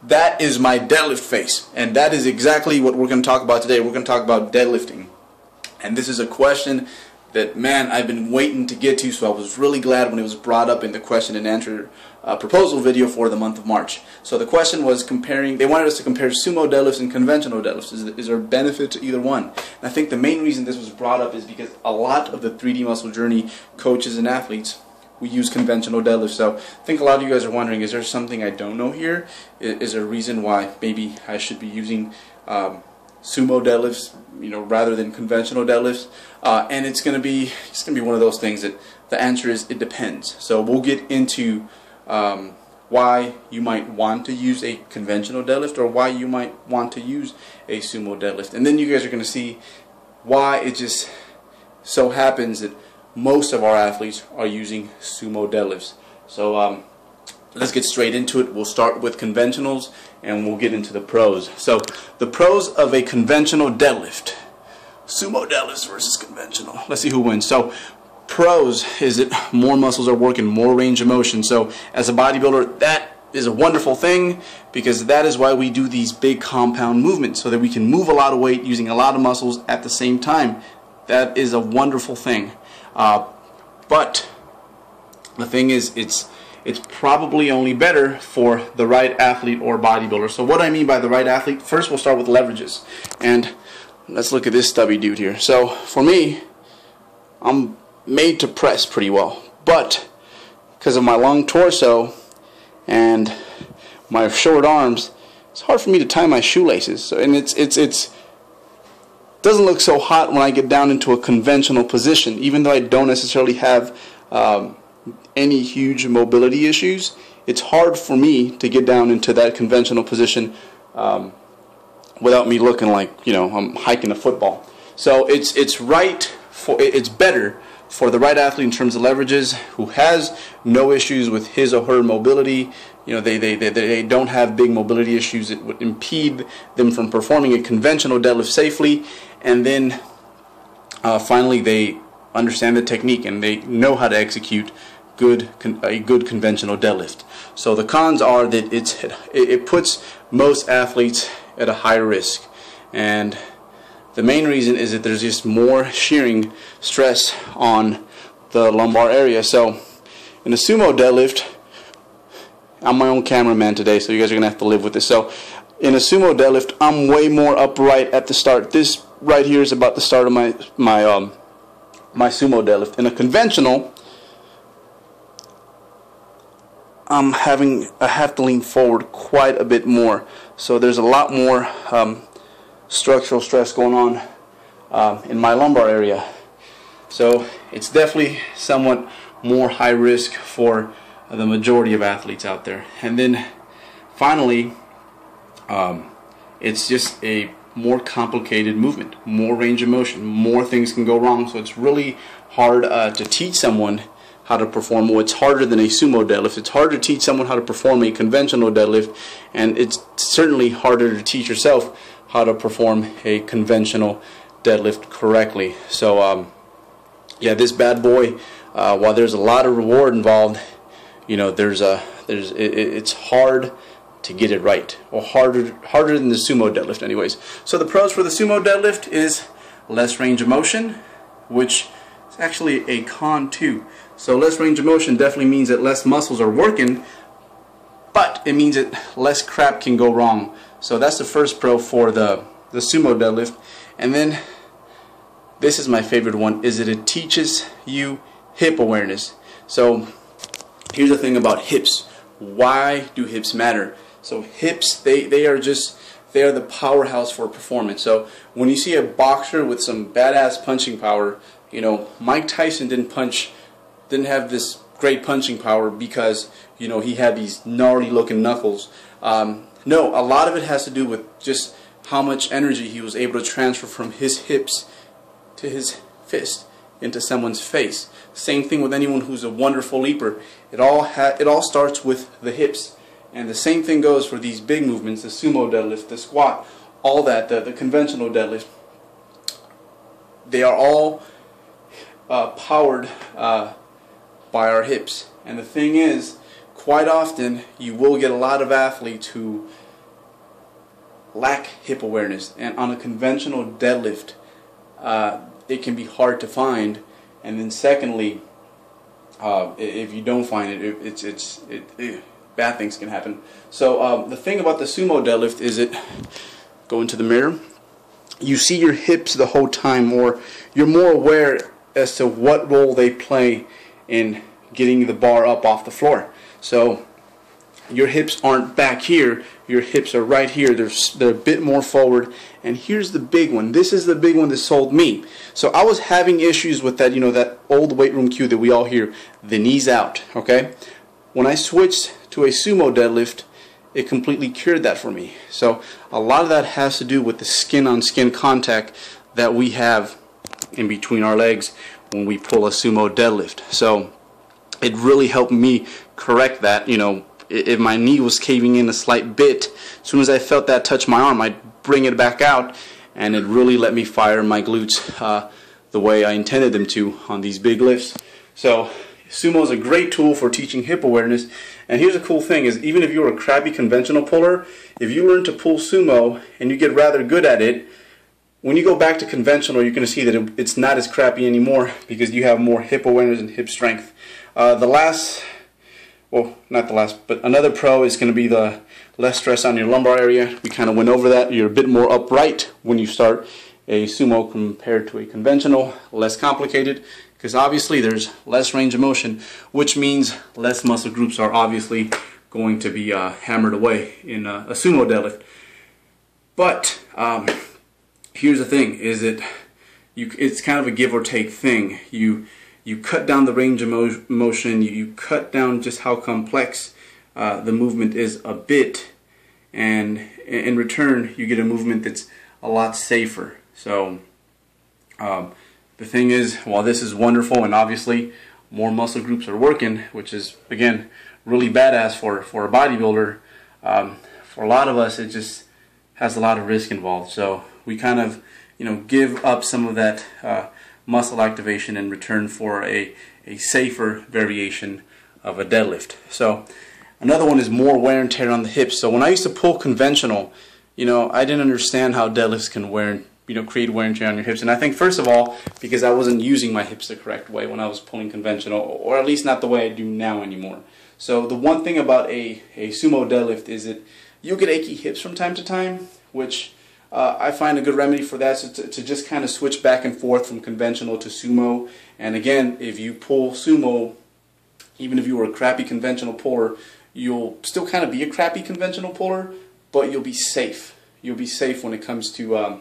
that is my deadlift face, and that is exactly what we're going to talk about today. We're going to talk about deadlifting, and this is a question that, man, I've been waiting to get to, so I was really glad when it was brought up in the question and answer proposal video for the month of March. So the question was they wanted us to compare sumo deadlifts and conventional deadlifts. Is there a benefit to either one? And I think the main reason this was brought up is because a lot of the 3D Muscle Journey coaches and athletes, we use conventional deadlifts. So I think a lot of you guys are wondering, is there something I don't know here? Is there a reason why maybe I should be using sumo deadlifts, rather than conventional deadlifts? And it's gonna be one of those things that the answer is it depends. So we'll get into why you might want to use a conventional deadlift or why you might want to use a sumo deadlift, and then you guys are gonna see why it just so happens that most of our athletes are using sumo deadlifts. So let's get straight into it. We'll start with conventionals and we'll get into the pros. So the pros of a conventional deadlift. Sumo deadlifts versus conventional. Let's see who wins. So pros is that more muscles are working, more range of motion. So as a bodybuilder, that is a wonderful thing, because that is why we do these big compound movements, so that we can move a lot of weight using a lot of muscles at the same time. That is a wonderful thing. But the thing is, it's probably only better for the right athlete or bodybuilder. So what I mean by the right athlete, first we'll start with leverages. And let's look at this stubby dude here. So for me, I'm made to press pretty well, but because of my long torso and my short arms, it's hard for me to tie my shoelaces. So, and it's doesn't look so hot when I get down into a conventional position, even though I don't necessarily have any huge mobility issues. It's hard for me to get down into that conventional position without me looking like I'm hiking a football. So it's better for the right athlete in terms of leverages, who has no issues with his or her mobility. They don't have big mobility issues that would impede them from performing a conventional deadlift safely. And then finally, they understand the technique and they know how to execute a good conventional deadlift. So the cons are that it puts most athletes at a high risk, and the main reason is that there's just more shearing stress on the lumbar area. So in a sumo deadlift, I'm my own cameraman today, so you guys are gonna have to live with this. So in a sumo deadlift, I'm way more upright at the start. This right here is about the start of my sumo deadlift. In a conventional, I have to lean forward quite a bit more. So there's a lot more structural stress going on in my lumbar area. So it's definitely somewhat more high risk for the majority of athletes out there. And then finally, it's just a more complicated movement, more range of motion, more things can go wrong. So it's really hard to teach someone how to perform. Well, it's harder than a sumo deadlift. It's harder to teach someone how to perform a conventional deadlift, and it's certainly harder to teach yourself how to perform a conventional deadlift correctly. So yeah, this bad boy, while there's a lot of reward involved, it's hard to get it right, or harder than the sumo deadlift anyways. So the pros for the sumo deadlift is less range of motion, which is actually a con too. So less range of motion definitely means that less muscles are working, but it means that less crap can go wrong. So that's the first pro for the sumo deadlift. And then this is my favorite one, is that it teaches you hip awareness. So here's the thing about hips. Why do hips matter? So hips, they are the powerhouse for performance. So when you see a boxer with some badass punching power, Mike Tyson didn't have this great punching power because he had these gnarly looking knuckles. No, a lot of it has to do with just how much energy he was able to transfer from his hips to his fist into someone's face. Same thing with anyone who's a wonderful leaper. It all starts with the hips. And the same thing goes for these big movements, the sumo deadlift, the squat, all that, the conventional deadlift. They are all powered by our hips. And the thing is, quite often you will get a lot of athletes who lack hip awareness, and on a conventional deadlift it can be hard to find. And then secondly, if you don't find it, bad things can happen. So the thing about the sumo deadlift is go into the mirror, you see your hips the whole time, or you're more aware as to what role they play in getting the bar up off the floor. So your hips aren't back here, your hips are right here. They're a bit more forward. And here's the big one. This is the big one that sold me. So I was having issues with that, that old weight room cue that we all hear, the knees out, okay? When I switched to a sumo deadlift, it completely cured that for me. So a lot of that has to do with the skin-on-skin contact that we have in between our legs when we pull a sumo deadlift. So it really helped me correct that. If my knee was caving in a slight bit, as soon as I felt that touch my arm, I'd bring it back out, and it really let me fire my glutes the way I intended them to on these big lifts. So sumo is a great tool for teaching hip awareness. And here's a cool thing is, even if you're a crappy conventional puller, if you learn to pull sumo and you get rather good at it, when you go back to conventional, you're going to see that it's not as crappy anymore because you have more hip awareness and hip strength. Not the last, but another pro is going to be the less stress on your lumbar area. We kind of went over that. You're a bit more upright when you start a sumo compared to a conventional, less complicated, because obviously there's less range of motion, which means less muscle groups are obviously going to be hammered away in a sumo deadlift. But here's the thing, is it's kind of a give or take thing. You cut down the range of motion, you cut down just how complex the movement is a bit, and in return you get a movement that's a lot safer. So the thing is, while this is wonderful and obviously more muscle groups are working, which is again really badass for a bodybuilder, for a lot of us it just has a lot of risk involved. So we kind of give up some of that muscle activation in return for a safer variation of a deadlift. So another one is more wear and tear on the hips. So when I used to pull conventional, I didn't understand how deadlifts can create wear and tear on your hips. And I think first of all, because I wasn't using my hips the correct way when I was pulling conventional, or at least not the way I do now anymore. So the one thing about a sumo deadlift is that you'll get achy hips from time to time, which I find a good remedy for that, so to just kind of switch back and forth from conventional to sumo. And again, if you pull sumo, even if you were a crappy conventional puller, you'll still kind of be a crappy conventional puller, but you'll be safe. You'll be safe when it comes to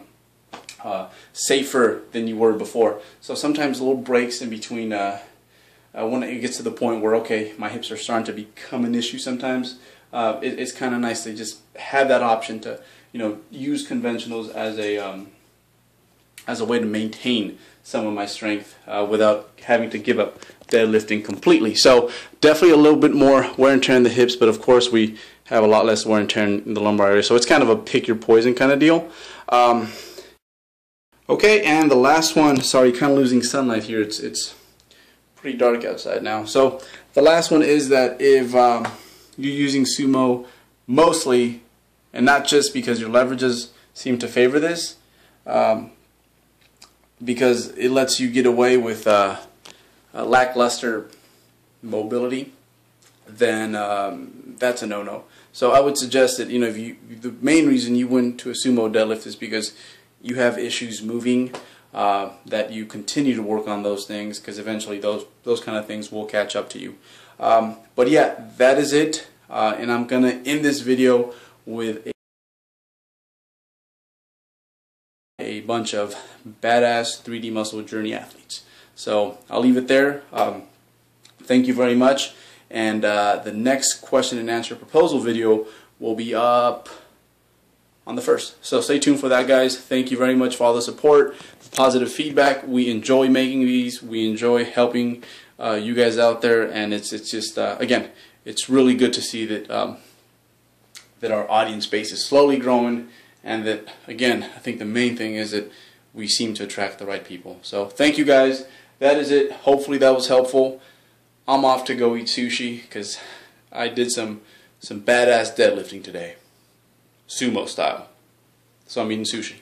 safer than you were before. So sometimes little breaks in between when it gets to the point where, okay, my hips are starting to become an issue sometimes, it's kind of nice to just have that option to use conventionals as a way to maintain some of my strength without having to give up deadlifting completely. So definitely a little bit more wear and tear in the hips, but of course we have a lot less wear and tear in the lumbar area. So it's kind of a pick your poison kind of deal. Okay, and the last one, sorry, kind of losing sunlight here. It's pretty dark outside now. So the last one is that if you're using sumo mostly, and not just because your leverages seem to favor this, because it lets you get away with a lackluster mobility, then that's a no-no. So I would suggest that if the main reason you went to a sumo deadlift is because you have issues moving, that you continue to work on those things, because eventually those kind of things will catch up to you. But yeah, that is it, and I'm gonna end this video with a bunch of badass 3D muscle journey athletes. So I'll leave it there. Thank you very much, and the next question and answer proposal video will be up on the 1st. So stay tuned for that, guys. Thank you very much for all the support, the positive feedback. We enjoy making these. We enjoy helping you guys out there, and it's just again, it's really good to see that that our audience base is slowly growing, and that, again, I think the main thing is that we seem to attract the right people. So thank you, guys. That is it. Hopefully that was helpful. I'm off to go eat sushi because I did some badass deadlifting today, sumo style. So I'm eating sushi.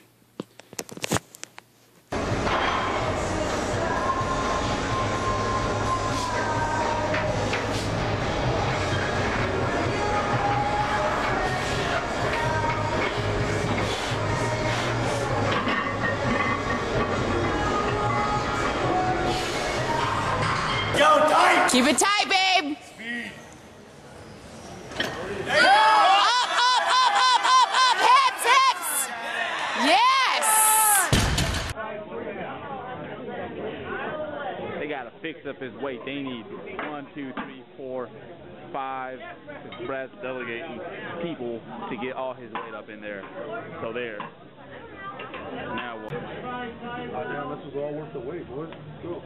Keep it tight, babe. Speed. Up, hips, hips. Yes. They gotta fix up his weight. They need 1, 2, 3, 4, 5. Because Brad's delegating people to get all his weight up in there. So there. Now what? Damn, this is all worth the wait, boys. Go.